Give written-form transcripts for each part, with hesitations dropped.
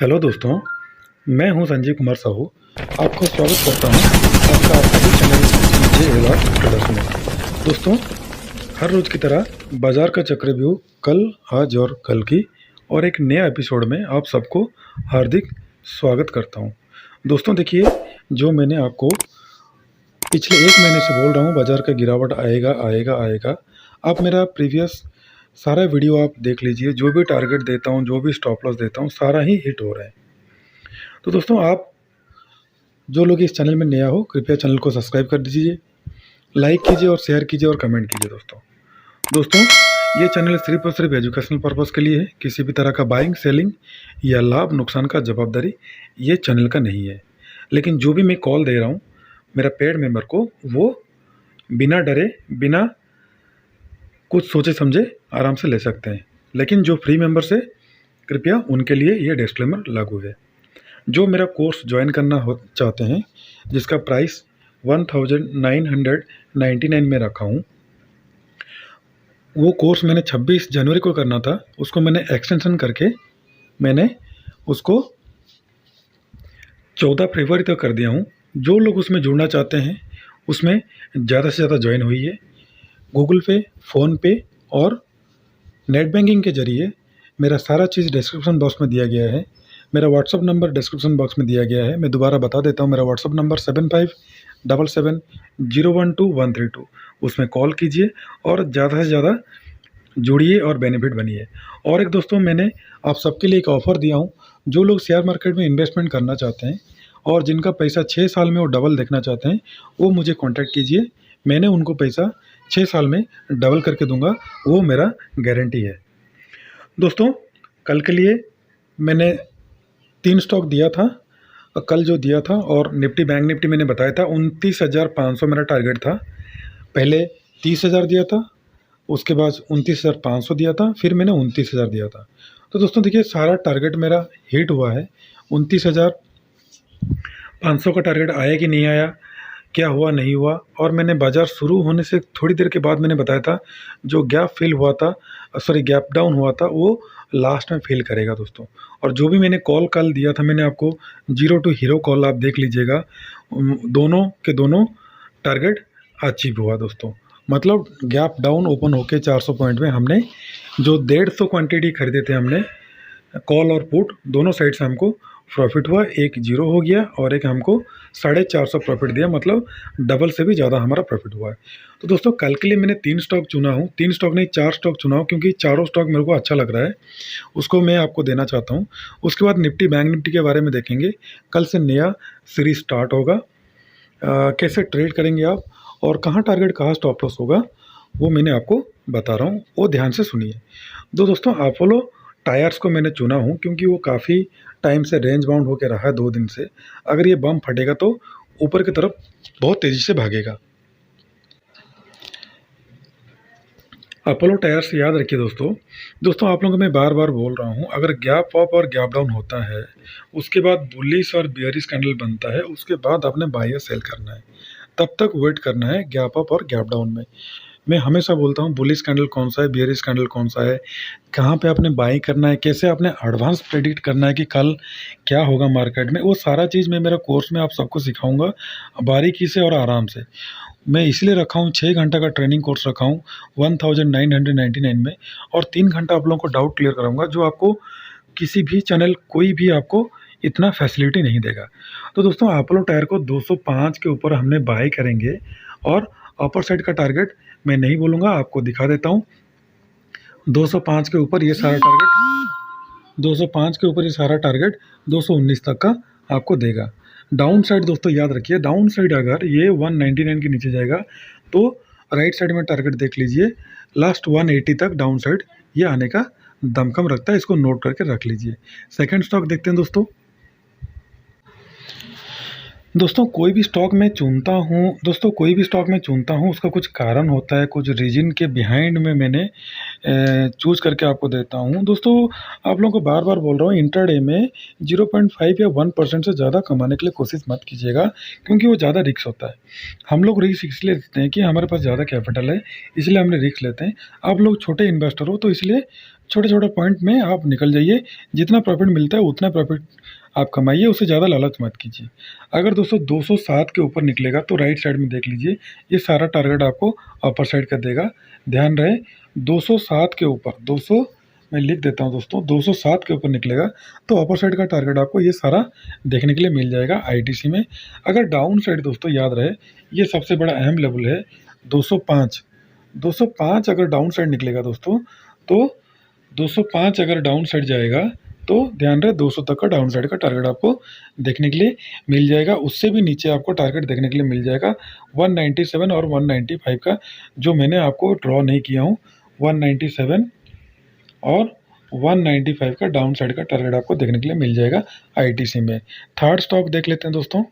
Hello दोस्तों, मैं हूं संजीव कुमार साहू। आपको स्वागत करता हूं आपका आप सभी channel J L R traders में। दोस्तों, हर रोज़ की तरह बाज़ार का चक्रव्यूह कल, आज और कल की और एक नया एपिसोड में आप सबको हार्दिक स्वागत करता हूं। दोस्तों देखिए, जो मैंने आपको पिछले 1 महीने से बोल रहा हूं बाज़ार का गिरावट आएगा आएगा आएगा। आप मेरा प्रीवियस सारा वीडियो आप देख लीजिए। जो भी टारगेट देता हूं, जो भी स्टॉप लॉस देता हूं, सारा ही हिट हो रहा है। तो दोस्तों, आप जो लोग इस चैनल में नया हो, कृपया चैनल को सब्सक्राइब कर दीजिए, लाइक कीजिए और शेयर कीजिए और कमेंट कीजिए। दोस्तों, ये चैनल सिर्फ और सिर्फ एजुकेशनल पर्पज़ के लिए है। किसी भी तरह का बाइंग, सेलिंग या लाभ नुकसान का जवाबदारी ये चैनल का नहीं है। लेकिन जो भी मैं कॉल दे रहा हूँ मेरा पेड मेंबर को, वो बिना डरे, बिना कुछ सोचे समझे आराम से ले सकते हैं। लेकिन जो फ्री मेंबर्स है, कृपया उनके लिए ये डिस्क्लेमर लागू है। जो मेरा कोर्स ज्वाइन करना चाहते हैं, जिसका प्राइस 1999 में रखा हूँ, वो कोर्स मैंने 26 जनवरी को करना था। उसको मैंने एक्सटेंशन करके मैंने उसको 14 फरवरी तक कर दिया हूँ। जो लोग उसमें जुड़ना चाहते हैं, उसमें ज़्यादा से ज़्यादा ज्वाइन होइए। गूगल पे, फ़ोनपे और नेट बैंकिंग के ज़रिए मेरा सारा चीज़ डिस्क्रिप्शन बॉक्स में दिया गया है। मेरा व्हाट्सअप नंबर डिस्क्रिप्शन बॉक्स में दिया गया है। मैं दोबारा बता देता हूँ, मेरा व्हाट्सअप नंबर 7577012132। उसमें कॉल कीजिए और ज़्यादा से ज़्यादा जुड़िए और बेनिफिट बनिए। और एक दोस्तों, मैंने आप सबके लिए एक ऑफ़र दिया हूँ। जो लोग शेयर मार्केट में इन्वेस्टमेंट करना चाहते हैं और जिनका पैसा 6 साल में वो डबल देखना चाहते हैं, वो मुझे कॉन्टैक्ट कीजिए। मैंने उनको पैसा 6 साल में डबल करके दूंगा, वो मेरा गारंटी है। दोस्तों, कल के लिए मैंने 3 स्टॉक दिया था। कल जो दिया था, और निफ्टी, बैंक निफ्टी मैंने बताया था 29,500 मेरा टारगेट था। पहले 30,000 दिया था, उसके बाद 29,500 दिया था, फिर मैंने 29,000 दिया था। तो दोस्तों देखिए, सारा टारगेट मेरा हिट हुआ है। 29,500 का टारगेट आया कि नहीं आया, क्या हुआ नहीं हुआ। और मैंने बाज़ार शुरू होने से थोड़ी देर के बाद मैंने बताया था, जो गैप फिल हुआ था, सॉरी गैप डाउन हुआ था, वो लास्ट में फिल करेगा दोस्तों। और जो भी मैंने कॉल कल दिया था, मैंने आपको जीरो टू हीरो कॉल, आप देख लीजिएगा, दोनों के दोनों टारगेट अचीव हुआ दोस्तों। मतलब गैप डाउन ओपन होके 400 पॉइंट में हमने जो 150 क्वांटिटी खरीदे थे हमने, कॉल और पुट दोनों साइड से हमको प्रॉफिट हुआ। एक जीरो हो गया और एक हमको 450 प्रॉफिट दिया, मतलब डबल से भी ज़्यादा हमारा प्रॉफिट हुआ है। तो दोस्तों, कल के लिए मैंने 3 स्टॉक चुना हूँ। 3 स्टॉक नहीं, 4 स्टॉक चुना हूँ, क्योंकि चारों स्टॉक मेरे को अच्छा लग रहा है। उसको मैं आपको देना चाहता हूँ। उसके बाद निफ्टी, बैंक निफ्टी के बारे में देखेंगे। कल से नया सीरीज स्टार्ट होगा। कैसे ट्रेड करेंगे आप और कहाँ टारगेट, कहाँ स्टॉप लॉस होगा, वो मैंने आपको बता रहा हूँ, वो ध्यान से सुनिए। दोस्तों, अपोलो टायर्स को मैंने चुना हूँ, क्योंकि वो काफ़ी टाइम से रेंज बाउंड होकर रहा है 2 दिन से। अगर ये बम फटेगा तो ऊपर की तरफ बहुत तेज़ी से भागेगा। अपोलो टायर्स याद रखिए दोस्तों, आप लोगों को मैं बार बार बोल रहा हूँ, अगर गैप अप और गैप डाउन होता है, उसके बाद बुलिश और बियरिश कैंडल बनता है, उसके बाद आपने बाय या सेल करना है। तब तक वेट करना है गैप अप और गैप डाउन में। मैं हमेशा बोलता हूँ, बुलिश कैंडल कौन सा है, बियरिश कैंडल कौन सा है, कहाँ पे आपने बाई करना है, कैसे आपने एडवांस प्रेडिक्ट करना है कि कल क्या होगा मार्केट में, वो सारा चीज़ मैं मेरा कोर्स में आप सबको सिखाऊंगा, बारीकी से और आराम से। मैं इसलिए रखा हूँ, 6 घंटा का ट्रेनिंग कोर्स रखा हूँ 1999 में, और 3 घंटा आप लोगों को डाउट क्लियर कराऊंगा, जो आपको किसी भी चैनल, कोई भी आपको इतना फैसिलिटी नहीं देगा। तो दोस्तों, अपोलो टायर को 205 के ऊपर हमने बाय करेंगे, और अपर साइड का टारगेट मैं नहीं बोलूँगा, आपको दिखा देता हूँ। 205 के ऊपर ये सारा टारगेट, 205 के ऊपर ये सारा टारगेट 219 तक का आपको देगा। डाउन साइड दोस्तों याद रखिए, डाउन साइड अगर ये 199 के नीचे जाएगा, तो राइट साइड में टारगेट देख लीजिए, लास्ट 180 तक डाउन साइड ये आने का दमखम रखता है। इसको नोट करके रख लीजिए। सेकंड स्टॉक देखते हैं दोस्तों, कोई भी स्टॉक मैं चुनता हूँ, उसका कुछ कारण होता है, कुछ रीजन के बिहाइंड में मैंने चूज़ करके आपको देता हूँ। दोस्तों, आप लोगों को बार बार बोल रहा हूँ, इंट्राडे में 0.5 या 1% से ज़्यादा कमाने के लिए कोशिश मत कीजिएगा, क्योंकि वो ज़्यादा रिस्क होता है। हम लोग रिस्क इसलिए लेते हैं कि हमारे पास ज़्यादा कैपिटल है, इसलिए हमने रिस्क लेते हैं। आप लोग छोटे इन्वेस्टर हो, तो इसलिए छोटे छोटे पॉइंट में आप निकल जाइए, जितना प्रॉफिट मिलता है उतना प्रॉफिट आप कमाइए, उससे ज़्यादा लालच मत कीजिए। अगर दोस्तों 207 के ऊपर निकलेगा तो राइट साइड में देख लीजिए, ये सारा टारगेट आपको अपर साइड का देगा। ध्यान रहे 207 के ऊपर, 200 मैं लिख देता हूँ दोस्तों, 207 के ऊपर निकलेगा तो अपर साइड का टारगेट आपको ये सारा देखने के लिए मिल जाएगा आईटीसी में। अगर डाउन साइड दोस्तों याद रहे, ये सबसे बड़ा अहम लेवल है 205। 205 अगर डाउन साइड निकलेगा दोस्तों, तो 205 अगर डाउन साइड जाएगा तो ध्यान रहे 200 तक का डाउन साइड का टारगेट आपको देखने के लिए मिल जाएगा। उससे भी नीचे आपको टारगेट देखने के लिए मिल जाएगा 197 और 195 का, जो मैंने आपको ड्रॉ नहीं किया हूँ। 197 और 195 का डाउन साइड का टारगेट आपको देखने के लिए मिल जाएगा आईटीसी में। थर्ड स्टॉक देख लेते हैं दोस्तों,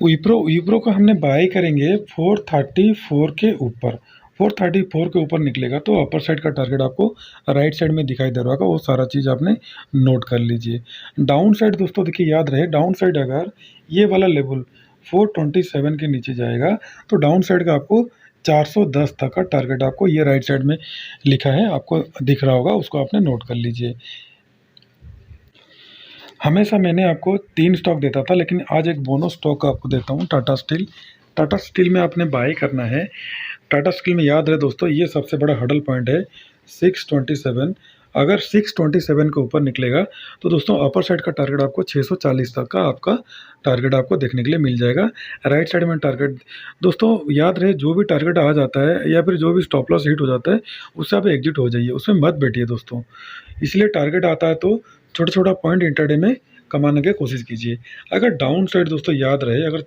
विप्रो को हमने बाय करेंगे 434 के ऊपर। 434 के ऊपर निकलेगा तो अपर साइड का टारगेट आपको राइट साइड में दिखाई दे रहा होगा, वो सारा चीज़ आपने नोट कर लीजिए। डाउन साइड दोस्तों देखिए याद रहे, डाउन साइड अगर ये वाला लेवल 427 के नीचे जाएगा तो डाउन साइड का आपको 410 तक का टारगेट आपको ये राइट साइड में लिखा है आपको दिख रहा होगा, उसको आपने नोट कर लीजिए। हमेशा मैंने आपको 3 स्टॉक देता था, लेकिन आज एक बोनस स्टॉक आपको देता हूँ, टाटा स्टील। टाटा स्टील में आपने बाय करना है। टाटा स्टील में याद रहे दोस्तों, ये सबसे बड़ा हडल पॉइंट है 627। अगर 627 के ऊपर निकलेगा तो दोस्तों अपर साइड का टारगेट आपको 640 तक का आपका टारगेट आपको देखने के लिए मिल जाएगा। राइट साइड में टारगेट दोस्तों याद रहे, जो भी टारगेट आ जाता है या फिर जो भी स्टॉप लॉस हिट हो जाता है उससे आप एग्जिट हो जाइए, उसमें मत बैठिए दोस्तों। इसलिए टारगेट आता है तो छोटा छोटा पॉइंट इंटरडे में कमाने की कोशिश कीजिए। अगर डाउन साइड दोस्तों याद रहे, अगर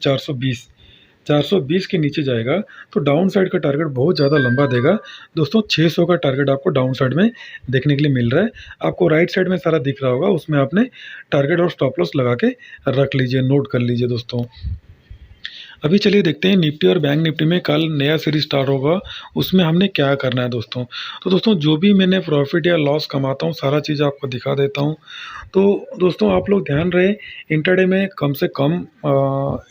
420 के नीचे जाएगा तो डाउन साइड का टारगेट बहुत ज़्यादा लंबा देगा दोस्तों। 600 का टारगेट आपको डाउन साइड में देखने के लिए मिल रहा है, आपको राइट साइड में सारा दिख रहा होगा, उसमें आपने टारगेट और स्टॉप लॉस लगा के रख लीजिए, नोट कर लीजिए दोस्तों। अभी चलिए देखते हैं निफ्टी और बैंक निफ्टी में कल नया सीरीज स्टार्ट होगा, उसमें हमने क्या करना है दोस्तों। तो दोस्तों जो भी मैंने प्रॉफिट या लॉस कमाता हूँ सारा चीज़ आपको दिखा देता हूँ। तो दोस्तों आप लोग ध्यान रहे, इंटरडे में कम से कम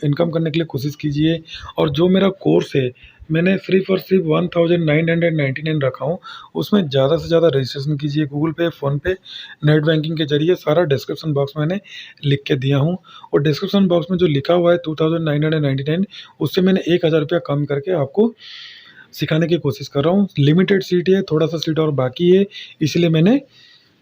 इनकम करने के लिए कोशिश कीजिए। और जो मेरा कोर्स है मैंने सिर्फ और सिर्फ 1999 रखा हूँ, उसमें ज़्यादा से ज़्यादा रजिस्ट्रेशन कीजिए, गूगल पे, फ़ोनपे, नेट बैंकिंग के जरिए। सारा डिस्क्रिप्शन बॉक्स में मैंने लिख के दिया हूँ, और डिस्क्रिप्शन बॉक्स में जो लिखा हुआ है 2999 उससे मैंने 1000 रुपया कम करके आपको सिखाने की कोशिश कर रहा हूँ। लिमिटेड सीट है, थोड़ा सा सीट और बाकी है, इसलिए मैंने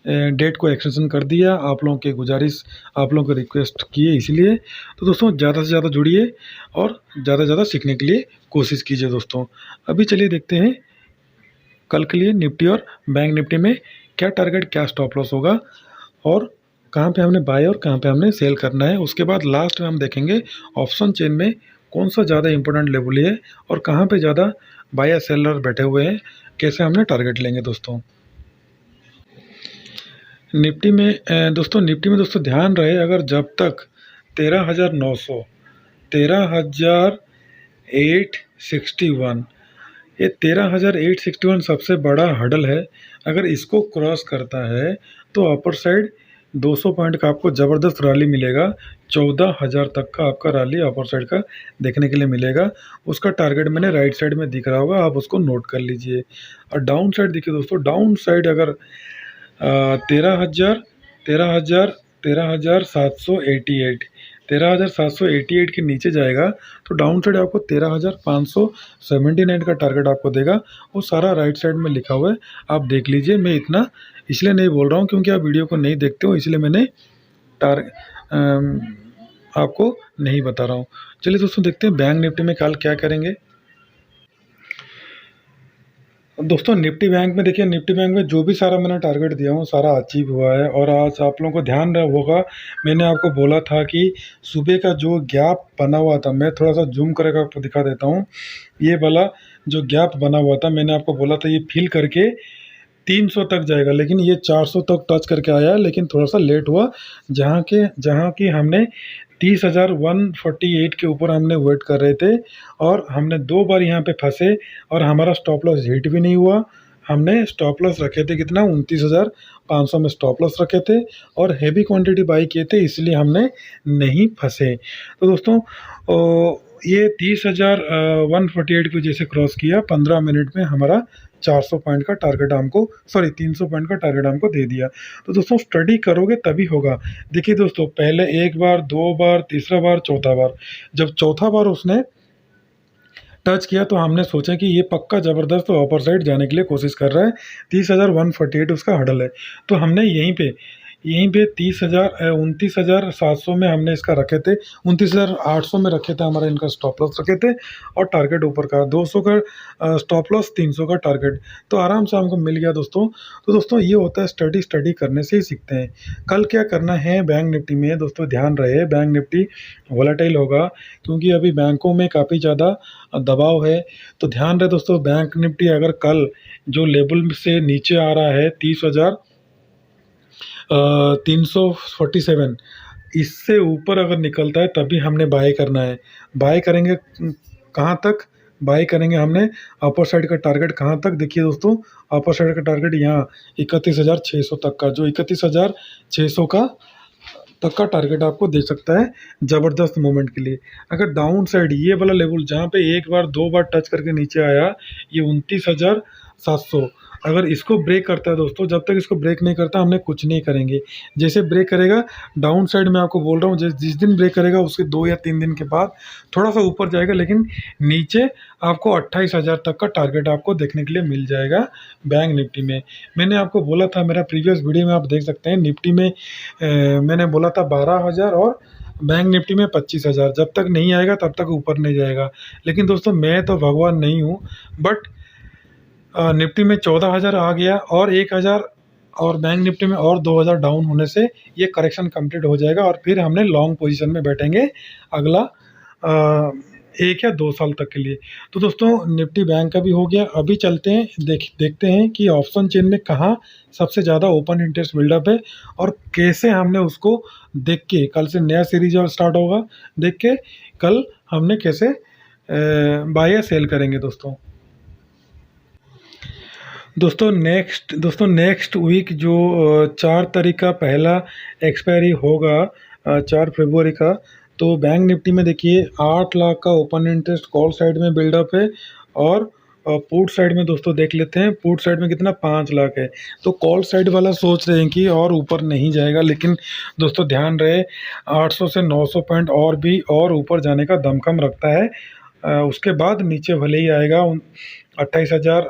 डेट को एक्सटेंशन कर दिया। आप लोगों की गुजारिश, आप लोगों को रिक्वेस्ट किए इसलिए। तो दोस्तों ज़्यादा से ज़्यादा जुड़िए और ज़्यादा से ज़्यादा सीखने के लिए कोशिश कीजिए दोस्तों। अभी चलिए देखते हैं कल के लिए निफ्टी और बैंक निफ्टी में क्या टारगेट, क्या स्टॉप लॉस होगा, और कहाँ पे हमने बाय और कहाँ पे हमने सेल करना है। उसके बाद लास्ट में हम देखेंगे ऑप्शन चेन में कौन सा ज़्यादा इंपॉर्टेंट लेवल है और कहाँ पे ज़्यादा बाय या सेलर बैठे हुए हैं, कैसे हमने टारगेट लेंगे दोस्तों। निफ्टी में दोस्तों ध्यान रहे, अगर जब तक 13,900, 13,861, ये 13,861 सबसे बड़ा हडल है। अगर इसको क्रॉस करता है तो अपर साइड 200 पॉइंट का आपको ज़बरदस्त रैली मिलेगा। 14,000 तक का आपका रैली अपर साइड का देखने के लिए मिलेगा। उसका टारगेट मैंने राइट साइड में दिख रहा होगा, आप उसको नोट कर लीजिए। और डाउन साइड देखिए दोस्तों, डाउन साइड अगर 13,788 के नीचे जाएगा तो डाउन साइड आपको 13,579 का टारगेट आपको देगा। वो सारा राइट साइड में लिखा हुआ है, आप देख लीजिए। मैं इतना इसलिए नहीं बोल रहा हूँ क्योंकि आप वीडियो को नहीं देखते हो, इसलिए मैंने आपको नहीं बता रहा हूँ। चलिए दोस्तों देखते हैं बैंक निफ्टी में कल क्या करेंगे। दोस्तों निफ्टी बैंक में देखिए, निफ्टी बैंक में जो भी सारा मैंने टारगेट दिया हूँ सारा अचीव हुआ है। और आज आप लोगों को ध्यान रहा होगा, मैंने आपको बोला था कि सुबह का जो गैप बना हुआ था, मैं थोड़ा सा जूम करके आपको दिखा देता हूँ। ये वाला जो गैप बना हुआ था, मैंने आपको बोला था ये फिल करके 300 तक जाएगा, लेकिन ये 400 तक टच करके आया, लेकिन थोड़ा सा लेट हुआ। जहाँ की हमने 30,148 के ऊपर हमने वेट कर रहे थे, और हमने 2 बार यहाँ पे फंसे और हमारा स्टॉप लॉस हिट भी नहीं हुआ। हमने स्टॉप लॉस रखे थे कितना, 29,500 में स्टॉप लॉस रखे थे, और हैवी क्वांटिटी बाई किए थे, इसलिए हमने नहीं फंसे। तो दोस्तों ये 30,148 को जैसे क्रॉस किया 15 मिनट में हमारा 400 पॉइंट का टारगेट हमको, सॉरी 300 पॉइंट का टारगेट हमको दे दिया। तो दोस्तों स्टडी करोगे तभी होगा। देखिए दोस्तों, पहले एक बार, दो बार, तीसरा बार, चौथा बार, जब चौथा बार उसने टच किया तो हमने सोचा कि ये पक्का ज़बरदस्त अपर साइड जाने के लिए कोशिश कर रहा है। 30,148 उसका हडल है। तो हमने यहीं पे 29,700 में हमने इसका रखे थे, 29,800 में रखे थे, हमारा इनका स्टॉप लॉस रखे थे, और टारगेट ऊपर का 200 का स्टॉप लॉस, 300 का टारगेट। तो आराम से हमको मिल गया दोस्तों। तो दोस्तों ये होता है, स्टडी करने से ही सीखते हैं। कल क्या करना है बैंक निफ्टी में दोस्तों, ध्यान रहे, बैंक निफ्टी वोलेटाइल होगा, क्योंकि अभी बैंकों में काफ़ी ज़्यादा दबाव है। तो ध्यान रहे दोस्तों, बैंक निफ्टी अगर कल जो लेवल से नीचे आ रहा है 30,347, इससे ऊपर अगर निकलता है तभी हमने बाय करना है। बाय करेंगे कहाँ तक? बाय करेंगे हमने अपर साइड का टारगेट कहाँ तक? देखिए दोस्तों, अपर साइड का टारगेट यहाँ 31,600 तक का, जो 31,600 का तक का टारगेट आपको दे सकता है ज़बरदस्त मूवमेंट के लिए। अगर डाउन साइड ये वाला लेवल जहाँ पे एक बार, दो बार टच करके नीचे आया, ये 29,700, अगर इसको ब्रेक करता है दोस्तों, जब तक इसको ब्रेक नहीं करता हमने कुछ नहीं करेंगे। जैसे ब्रेक करेगा डाउन साइड, मैं आपको बोल रहा हूँ, जिस दिन ब्रेक करेगा उसके 2 या 3 दिन के बाद थोड़ा सा ऊपर जाएगा, लेकिन नीचे आपको 28,000 तक का टारगेट आपको देखने के लिए मिल जाएगा बैंक निफ्टी में। मैंने आपको बोला था, मेरा प्रीवियस वीडियो में आप देख सकते हैं, निफ्टी में मैंने बोला था 12,000 और बैंक निफ्टी में 25,000, जब तक नहीं आएगा तब तक ऊपर नहीं जाएगा। लेकिन दोस्तों मैं तो भगवान नहीं हूँ, बट निफ्टी में 14,000 आ गया, और 1,000 और बैंक निफ्टी में और 2,000 डाउन होने से ये करेक्शन कंप्लीट हो जाएगा, और फिर हमने लॉन्ग पोजीशन में बैठेंगे अगला 1 या 2 साल तक के लिए। तो दोस्तों निफ्टी बैंक का भी हो गया। अभी चलते हैं, देखते हैं कि ऑप्शन चेन में कहाँ सबसे ज़्यादा ओपन इंटरेस्ट बिल्डअप है, और कैसे हमने उसको देख के, कल से नया सीरीज और स्टार्ट होगा, देख के कल हमने कैसे बाय या सेल करेंगे दोस्तों। नेक्स्ट वीक जो 4 तारीख का पहला एक्सपायरी होगा, 4 फरवरी का, तो बैंक निफ्टी में देखिए 8 लाख का ओपन इंटरेस्ट कॉल साइड में बिल्डअप है, और पुट साइड में दोस्तों देख लेते हैं, पुट साइड में कितना 5 लाख है। तो कॉल साइड वाला सोच रहे हैं कि और ऊपर नहीं जाएगा, लेकिन दोस्तों ध्यान रहे, 800 से 900 पॉइंट और भी और ऊपर जाने का दमखम रखता है। उसके बाद नीचे भले ही आएगा 28,000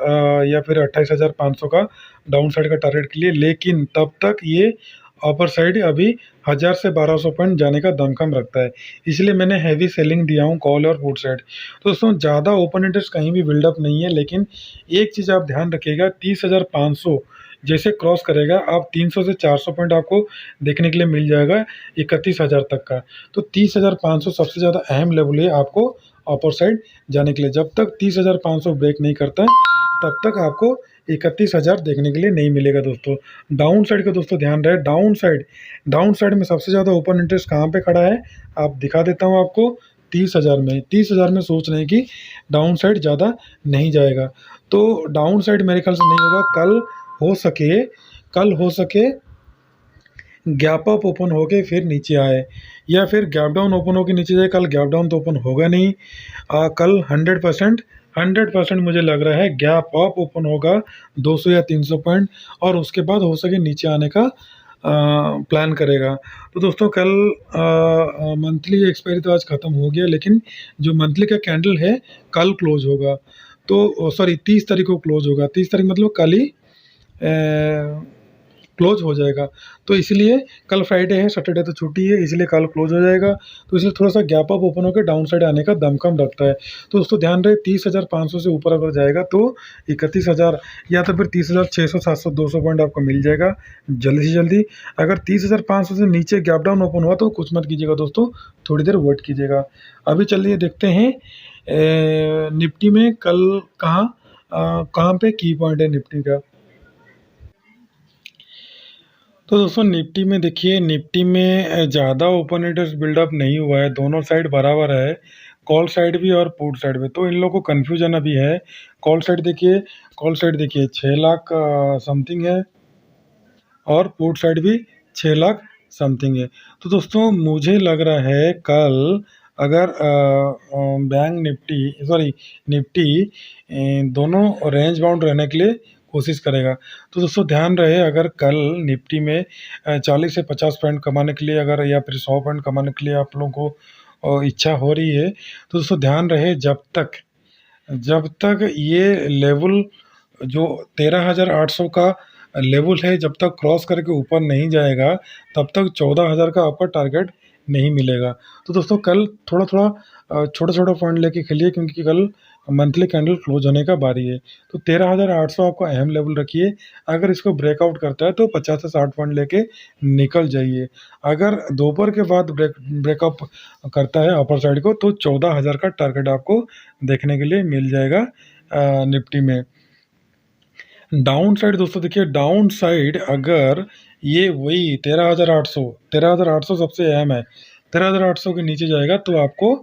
या फिर 28,500 का डाउन साइड का टारगेट के लिए, लेकिन तब तक ये अपर साइड अभी 1,000 से 1,200 पॉइंट जाने का दमखम रखता है। इसलिए मैंने हैवी सेलिंग दिया हूँ कॉल और पुट साइड। तो दोस्तों ज़्यादा ओपन इंटरेस्ट कहीं भी बिल्डअप नहीं है, लेकिन एक चीज़ आप ध्यान रखिएगा, 30,500 जैसे क्रॉस करेगा, आप 300 से 400 पॉइंट आपको देखने के लिए मिल जाएगा 31,000 तक का। तो 30,500 सबसे ज़्यादा अहम लेवल है आपको अपर साइड जाने के लिए। जब तक 30,500 ब्रेक नहीं करता है, तब तक आपको 31,000 देखने के लिए नहीं मिलेगा दोस्तों। डाउन साइड का दोस्तों ध्यान रहे, डाउन साइड में सबसे ज़्यादा ओपन इंटरेस्ट कहाँ पे खड़ा है, आप दिखा देता हूँ आपको, 30,000 में। 30,000 में सोच रहे हैं कि डाउन साइड ज़्यादा नहीं जाएगा, तो डाउन साइड मेरे ख्याल से नहीं होगा। कल हो सके गैप अप ओपन होके फिर नीचे आए, या फिर गैप डाउन ओपन होके नीचे जाए। कल गैप डाउन तो ओपन होगा नहीं, कल 100% मुझे लग रहा है गैप अप ओपन होगा 200 या 300 पॉइंट, और उसके बाद हो सके नीचे आने का प्लान करेगा। तो दोस्तों कल मंथली एक्सपायरी तो आज ख़त्म हो गया, लेकिन जो मंथली का कैंडल है कल क्लोज होगा, तो सॉरी 30 तारीख को क्लोज होगा। 30 तारीख मतलब कल ही क्लोज हो जाएगा। तो इसलिए कल फ्राइडे है, सैटरडे तो छुट्टी है, इसलिए कल क्लोज हो जाएगा। तो इसलिए थोड़ा सा गैप अप ओपन होकर डाउन साइड आने का दमखम रखता है। तो दोस्तों ध्यान रहे, 30,500 से ऊपर अगर जाएगा तो 31,000 या तो फिर 30,600, 700, 200 पॉइंट आपको मिल जाएगा जल्दी से जल्दी। अगर 30,500 से नीचे गैप डाउन ओपन हुआ तो कुछ मत कीजिएगा दोस्तों, थोड़ी देर वेट कीजिएगा। अभी चलिए देखते हैं निफ्टी में कल कहाँ पे की पॉइंट है निफ्टी का। तो दोस्तों निफ्टी में देखिए, निफ्टी में ज़्यादा ओपन इंटरेस्ट बिल्डअप नहीं हुआ है, दोनों साइड बराबर है, कॉल साइड भी और पुट साइड भी। तो इन लोगों को कन्फ्यूजन अभी है। कॉल साइड देखिए 6 लाख समथिंग है, और पुट साइड भी 6 लाख समथिंग है। तो दोस्तों मुझे लग रहा है कल अगर बैंक निफ्टी सॉरी निफ्टी दोनों रेंज बाउंड रहने के लिए कोशिश करेगा। तो दोस्तों ध्यान रहे, अगर कल निफ्टी में 40 से 50 पॉइंट कमाने के लिए अगर या फिर 100 पॉइंट कमाने के लिए आप लोगों को इच्छा हो रही है, तो दोस्तों ध्यान रहे, जब तक ये लेवल जो 13,800 का लेवल है जब तक क्रॉस करके ऊपर नहीं जाएगा, तब तक 14,000 का आपका टारगेट नहीं मिलेगा। तो दोस्तों कल थोड़ा थोड़ा छोटा छोटा पॉइंट लेके खेलिए, क्योंकि कल मंथली कैंडल क्लोज होने का बारी है। तो 13,800 आपका अहम लेवल रखिए। अगर इसको ब्रेकआउट करता है तो 50 से 60 पॉइंट लेके निकल जाइए। अगर दोपहर के बाद ब्रेकअप करता है अपर साइड को, तो 14,000 का टारगेट आपको देखने के लिए मिल जाएगा निफ्टी में। डाउन साइड दोस्तों देखिए, डाउन साइड अगर ये वही 13,800 सबसे अहम है, 13,800 के नीचे जाएगा तो आपको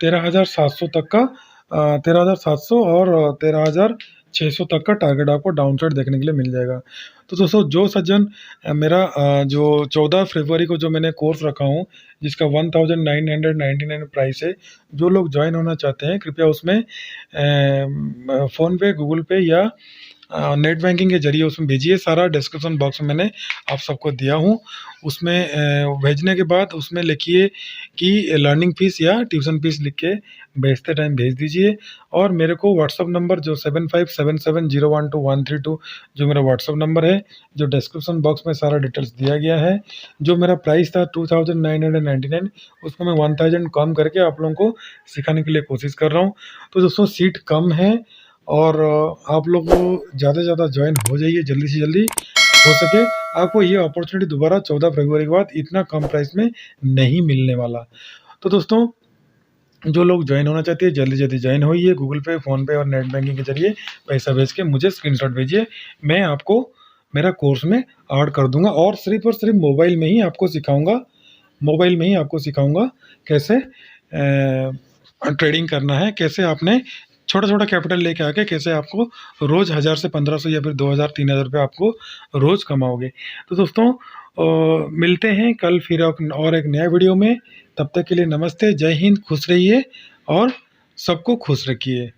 13,700 तक का 13,700 और 13,600 तक का टारगेट आपको डाउन साइड देखने के लिए मिल जाएगा। तो दोस्तों जो सज्जन मेरा जो 14 फरवरी को जो मैंने कोर्स रखा हूँ, जिसका 1999 प्राइस है, जो लोग ज्वाइन होना चाहते हैं कृपया उसमें फ़ोनपे, गूगल पे या नेट बैंकिंग के जरिए उसमें भेजिए। सारा डिस्क्रिप्शन बॉक्स में मैंने आप सबको दिया हूँ। उसमें भेजने के बाद उसमें लिखिए कि लर्निंग फीस या ट्यूशन फीस लिख के भेजते टाइम भेज दीजिए। और मेरे को व्हाट्सअप नंबर जो 7577012132 जो मेरा व्हाट्सअप नंबर है, जो डिस्क्रिप्शन बॉक्स में सारा डिटेल्स दिया गया है। जो मेरा प्राइस था 2999, उसको मैं 1000 कम करके आप लोगों को सिखाने के लिए कोशिश कर रहा हूँ। तो दोस्तों सीट कम है और आप लोग ज़्यादा से ज़्यादा ज्वाइन हो जाइए, जल्दी से जल्दी हो सके। आपको ये अपॉर्चुनिटी दोबारा 14 फरवरी के बाद इतना कम प्राइस में नहीं मिलने वाला। तो दोस्तों जो लोग ज्वाइन होना चाहते हैं जल्दी जल्दी ज्वाइन होइए। गूगल पे, फ़ोनपे और नेट बैंकिंग के जरिए पैसा भेज के मुझे स्क्रीनशॉट भेजिए, मैं आपको मेरा कोर्स में ऐड कर दूंगा। और सिर्फ मोबाइल में ही आपको सिखाऊंगा कैसे ट्रेडिंग करना है, कैसे आपने छोटा छोटा कैपिटल लेके आके कैसे आपको रोज़ 1,000 से 1,500 या फिर 2,000 3,000 रुपये आपको रोज़ कमाओगे। तो दोस्तों मिलते हैं कल फिर और एक नया वीडियो में। तब तक के लिए नमस्ते, जय हिंद, खुश रहिए और सबको खुश रखिए।